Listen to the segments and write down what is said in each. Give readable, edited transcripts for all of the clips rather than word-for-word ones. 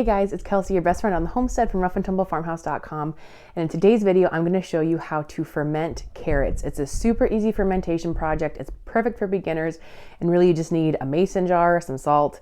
Hey guys, it's Kelsey, your best friend on the homestead from roughandtumblefarmhouse.com, and in today's video I'm going to show you how to ferment carrots. It's a super easy fermentation project. It's perfect for beginners, and really you just need a mason jar, some salt,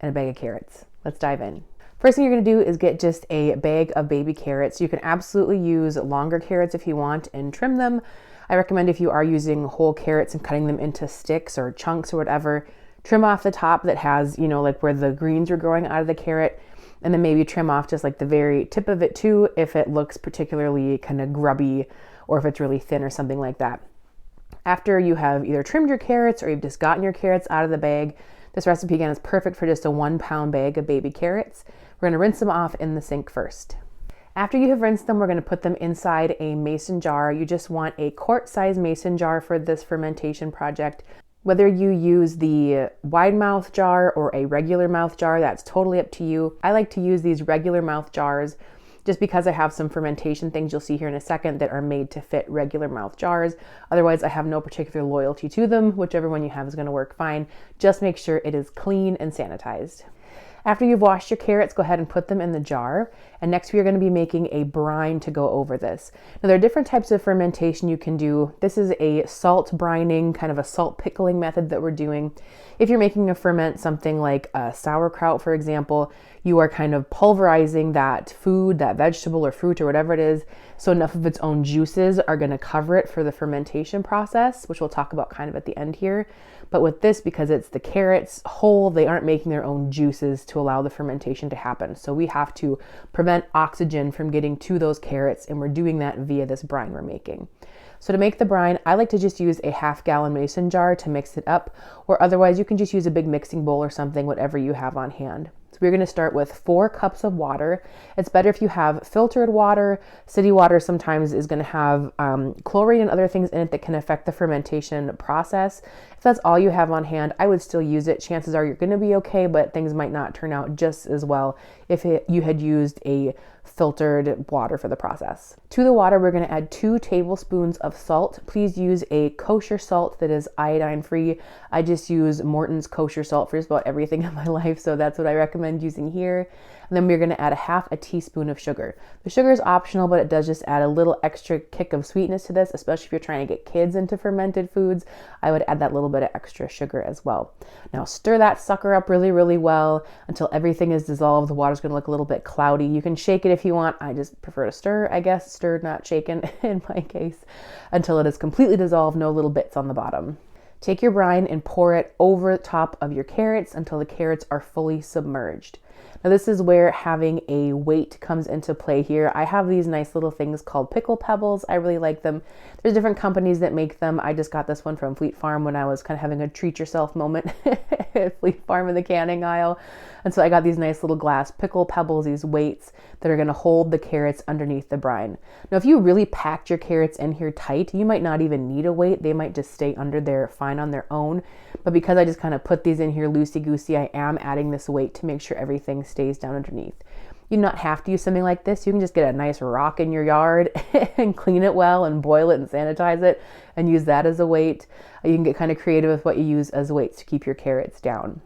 and a bag of carrots. Let's dive in. First thing you're going to do is get just a bag of baby carrots. You can absolutely use longer carrots if you want and trim them. I recommend if you are using whole carrots and cutting them into sticks or chunks or whatever, trim off the top that has, like where the greens are growing out of the carrot. And then maybe trim off just like the very tip of it too, if it looks particularly kind of grubby or if it's really thin or something like that. After you have either trimmed your carrots or you've just gotten your carrots out of the bag, this recipe again is perfect for just a 1 pound bag of baby carrots. We're going to rinse them off in the sink first. After you have rinsed them, we're going to put them inside a mason jar. You just want a quart-sized mason jar for this fermentation project. Whether you use the wide mouth jar or a regular mouth jar, that's totally up to you. I like to use these regular mouth jars just because I have some fermentation things you'll see here in a second that are made to fit regular mouth jars. Otherwise, I have no particular loyalty to them. Whichever one you have is going to work fine. Just make sure it is clean and sanitized. After you've washed your carrots, go ahead and put them in the jar. And next we are going to be making a brine to go over this. Now there are different types of fermentation you can do. This is a salt brining, kind of a salt pickling method that we're doing. If you're making a ferment, something like a sauerkraut, for example, you are kind of pulverizing that food, that vegetable or fruit or whatever it is, so enough of its own juices are going to cover it for the fermentation process, which we'll talk about kind of at the end here. But with this, because it's the carrots whole, they aren't making their own juices to allow the fermentation to happen. So we have to prevent oxygen from getting to those carrots, and we're doing that via this brine we're making. So to make the brine, I like to just use a 1/2 gallon mason jar to mix it up, or otherwise you can just use a big mixing bowl or something, whatever you have on hand. So we're going to start with 4 cups of water. It's better if you have filtered water. City water sometimes is going to have chlorine and other things in it that can affect the fermentation process. If that's all you have on hand, I would still use it. Chances are you're going to be okay, but things might not turn out just as well if you had used a filtered water for the process. To the water, we're going to add 2 tablespoons of salt. Please use a kosher salt that is iodine free. I just use Morton's kosher salt for just about everything in my life, so that's what I recommend using here. And then we're going to add 1/2 teaspoon of sugar. The sugar is optional, but it does just add a little extra kick of sweetness to this, especially if you're trying to get kids into fermented foods. I would add that little bit of extra sugar as well. Now stir that sucker up really, really well until everything is dissolved. The water's going to look a little bit cloudy. You can shake it if you want. I just prefer to stir, I guess. Stirred, not shaken in my case, until it is completely dissolved, no little bits on the bottom. Take your brine and pour it over top of your carrots until the carrots are fully submerged. Now this is where having a weight comes into play here. I have these nice little things called pickle pebbles. I really like them. There's different companies that make them. I just got this one from Fleet Farm when I was kind of having a treat yourself moment at Fleet Farm in the canning aisle. And so I got these nice little glass pickle pebbles, these weights that are going to hold the carrots underneath the brine. Now if you really packed your carrots in here tight, you might not even need a weight. They might just stay under there fine on their own. But because I just kind of put these in here loosey-goosey, I am adding this weight to make sure everything stays down underneath. You do not have to use something like this. You can just get a nice rock in your yard and clean it well and boil it and sanitize it and use that as a weight. You can get kind of creative with what you use as weights to keep your carrots down.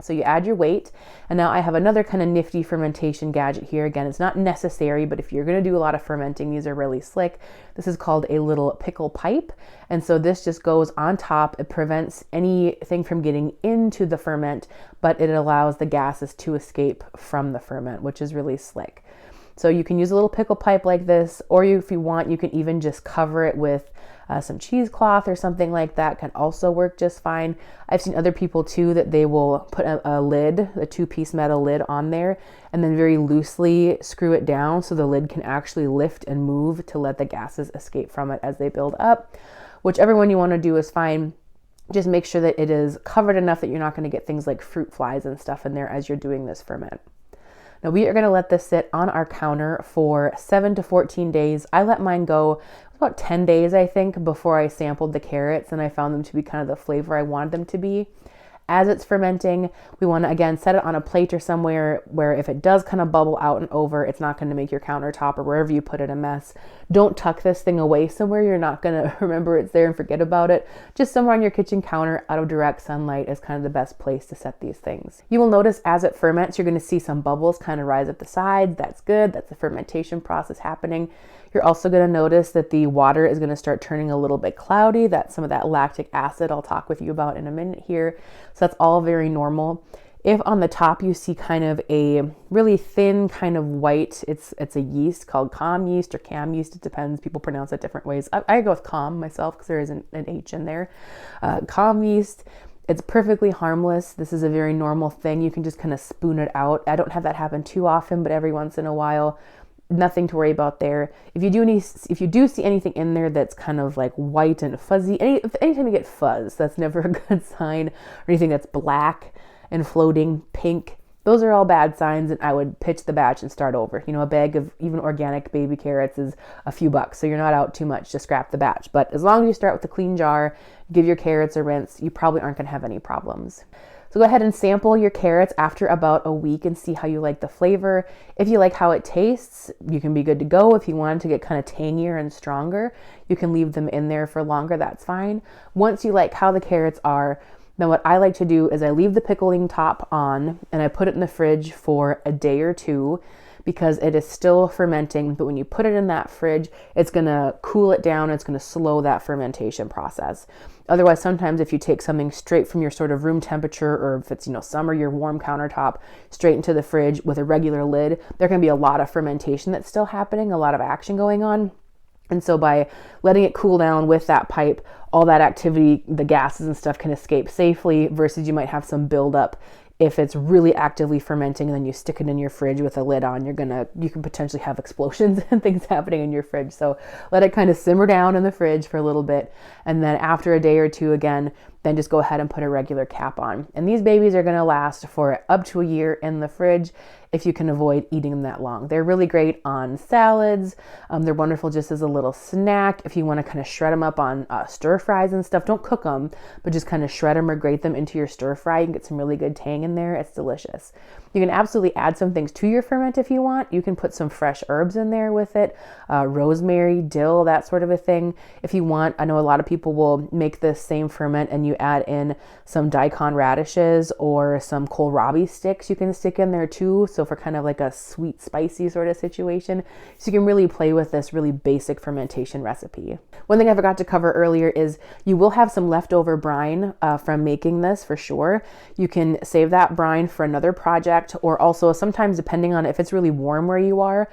So you add your weight, and now I have another kind of nifty fermentation gadget here. Again, it's not necessary, but if you're going to do a lot of fermenting, these are really slick. This is called a little pickle pipe, and so this just goes on top. It prevents anything from getting into the ferment, but it allows the gases to escape from the ferment, which is really slick. So you can use a little pickle pipe like this, or if you want, you can even just cover it with some cheesecloth or something like that. Can also work just fine. I've seen other people too that they will put a lid, a 2-piece metal lid on there, and then very loosely screw it down so the lid can actually lift and move to let the gases escape from it as they build up. Whichever one you want to do is fine. Just make sure that it is covered enough that you're not going to get things like fruit flies and stuff in there as you're doing this ferment. Now we are going to let this sit on our counter for 7 to 14 days. I let mine go about 10 days, I think, before I sampled the carrots, and I found them to be kind of the flavor I wanted them to be. As it's fermenting, we want to again set it on a plate or somewhere where if it does kind of bubble out and over, it's not going to make your countertop or wherever you put it a mess. Don't tuck this thing away somewhere you're not going to remember it's there and forget about it. Just somewhere on your kitchen counter out of direct sunlight is kind of the best place to set these things. You will notice as it ferments, you're going to see some bubbles kind of rise up the sides. That's good. That's the fermentation process happening. You're also going to notice that the water is going to start turning a little bit cloudy. That's some of that lactic acid I'll talk with you about in a minute here. So that's all very normal. If on the top you see kind of a really thin kind of white, it's a yeast called calm yeast or cam yeast. It depends. People pronounce it different ways. I go with calm myself because there isn't an H in there. Calm yeast. It's perfectly harmless. This is a very normal thing. You can just kind of spoon it out. I don't have that happen too often, but every once in a while. Nothing to worry about there. If you do see anything in there that's kind of like white and fuzzy, anytime you get fuzz, that's never a good sign. Or anything that's black and floating, pink, those are all bad signs, and I would pitch the batch and start over. You know, a bag of even organic baby carrots is a few bucks, so you're not out too much to scrap the batch. But as long as you start with a clean jar, give your carrots a rinse, you probably aren't going to have any problems. So go ahead and sample your carrots after about a week and see how you like the flavor. If you like how it tastes, you can be good to go. If you want to get kind of tangier and stronger, you can leave them in there for longer. That's fine. Once you like how the carrots are, then what I like to do is I leave the pickling top on and I put it in the fridge for a day or two because it is still fermenting. But when you put it in that fridge, it's going to cool it down. It's going to slow that fermentation process. Otherwise, sometimes if you take something straight from your sort of room temperature, or if it's, summer, your warm countertop, straight into the fridge with a regular lid, there can be a lot of fermentation that's still happening, a lot of action going on. And so by letting it cool down with that pipe, all that activity, the gases and stuff can escape safely versus you might have some buildup. If it's really actively fermenting and then you stick it in your fridge with a lid on, you can potentially have explosions and things happening in your fridge. So let it kind of simmer down in the fridge for a little bit. And then after a day or two, again, then just go ahead and put a regular cap on. And these babies are going to last for up to a year in the fridge if you can avoid eating them that long. They're really great on salads. They're wonderful just as a little snack. If you want to kind of shred them up on stir fries and stuff, don't cook them, but just kind of shred them or grate them into your stir fry. You can get some really good tang in there. It's delicious. You can absolutely add some things to your ferment if you want. You can put some fresh herbs in there with it, rosemary, dill, that sort of a thing. If you want, I know a lot of people will make this same ferment and you add in some daikon radishes or some kohlrabi sticks you can stick in there too. So for kind of like a sweet, spicy sort of situation. So you can really play with this really basic fermentation recipe. One thing I forgot to cover earlier is you will have some leftover brine from making this for sure. You can save that brine for another project, or also sometimes depending on if it's really warm where you are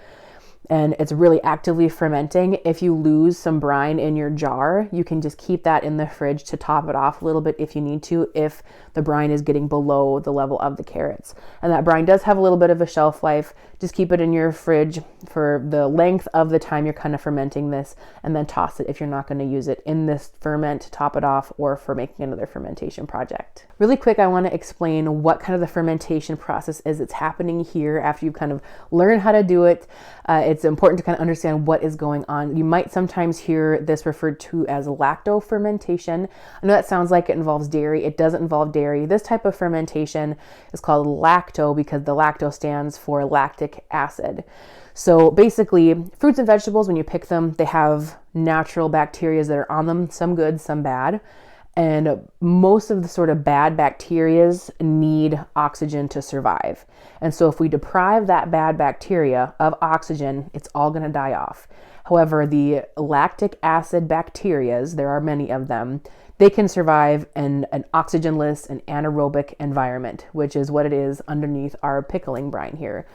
and it's really actively fermenting, if you lose some brine in your jar, you can just keep that in the fridge to top it off a little bit if you need to, if the brine is getting below the level of the carrots. And that brine does have a little bit of a shelf life. Just keep it in your fridge for the length of the time you're kind of fermenting this, and then toss it if you're not going to use it in this ferment to top it off or for making another fermentation project. Really quick, I want to explain what kind of the fermentation process is that's happening here after you kind of learn how to do it. It's important to kind of understand what is going on. You might sometimes hear this referred to as lacto fermentation. I know that sounds like it involves dairy. It doesn't involve dairy. This type of fermentation is called lacto because the lacto stands for lactic acid. So basically, fruits and vegetables, when you pick them, they have natural bacteria that are on them, some good, some bad. And most of the sort of bad bacteria need oxygen to survive. And so if we deprive that bad bacteria of oxygen, it's all going to die off. However, the lactic acid bacteria, there are many of them, they can survive in an oxygenless and anaerobic environment, which is what it is underneath our pickling brine here.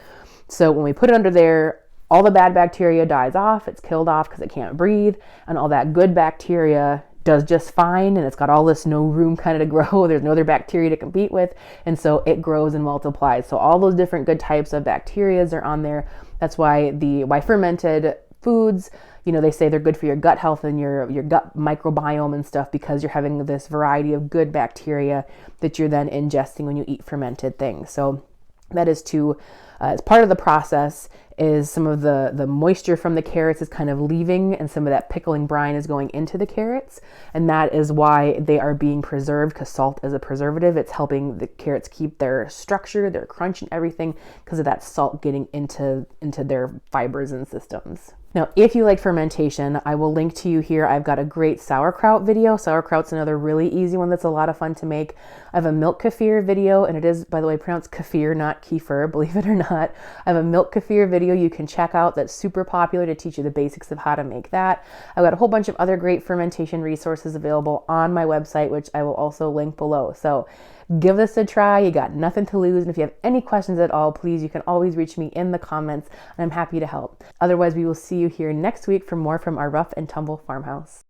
So when we put it under there, all the bad bacteria dies off, it's killed off because it can't breathe, and all that good bacteria does just fine, and it's got all this no room kind of to grow. There's no other bacteria to compete with, and so it grows and multiplies. So all those different good types of bacteria are on there. That's why fermented foods, they say they're good for your gut health and your gut microbiome and stuff, because you're having this variety of good bacteria that you're then ingesting when you eat fermented things. So That is to, as part of the process, is some of the moisture from the carrots is kind of leaving, and some of that pickling brine is going into the carrots. And that is why they are being preserved, because salt is a preservative. It's helping the carrots keep their structure, their crunch and everything, because of that salt getting into their fibers and systems. Now, if you like fermentation, I will link to you here. I've got a great sauerkraut video. Sauerkraut's another really easy one that's a lot of fun to make. I have a milk kefir video, and it is, by the way, pronounced kefir, not kefir, believe it or not. I have a milk kefir video you can check out that's super popular to teach you the basics of how to make that. I've got a whole bunch of other great fermentation resources available on my website, which I will also link below. So give this a try. You got nothing to lose. And if you have any questions at all, please, you can always reach me in the comments, and I'm happy to help. Otherwise, we will see you here next week for more from our Rough and Tumble farmhouse.